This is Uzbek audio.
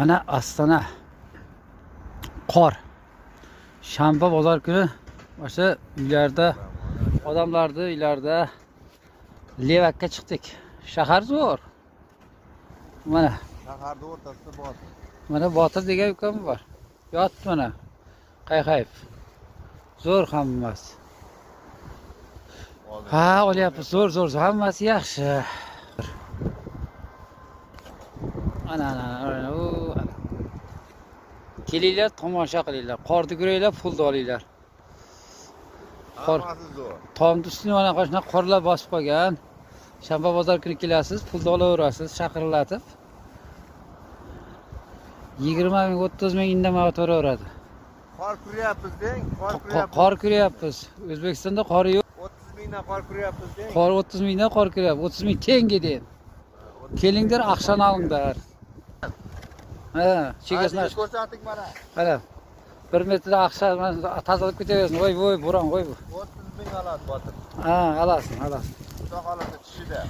Mana Astana qor. Shanba bozor kuni o'sha uylarda, odamlarning uylarida levakka chiqdik. Shahar zo'r. Mana Shaharda o'rtasida Botir. mana Botir degan ukam bor. Yotdi mana. Qayqayib. Zo'r hammasi. Ha, olyapmiz. Zo'r. Hammasi yaxshi. Ana. Kelinglar, tomosha qilinglar. Qorni ko'ringlar, pulni olinglar. Hammasi zo'r. Tomni ustini mana shunaqa qorlar bosib qolgan. Shanba bozor kuni kelasiz, pulni olaverasiz, chaqirilatib. 20 ming, 30 ming indamay o'tiraveradi. Qor kuryapmiz deng, Qor ko'ryapmiz. O'zbekistonda qor yo'q. 30 mingdan qor kuryapmiz deng. Qor 30 mingdan qor ko'ryapti. 30 ming tenga deyin. Kelinglar, aqshan olinglar. Ha, chegasini ko'rsating mana. Mana 1 metrda aqshan tozalab ketaversin. Voy, bo'ron, voy bu. 30 ming oladi Botir. Ha, alasin. Xudo xolasa tushida.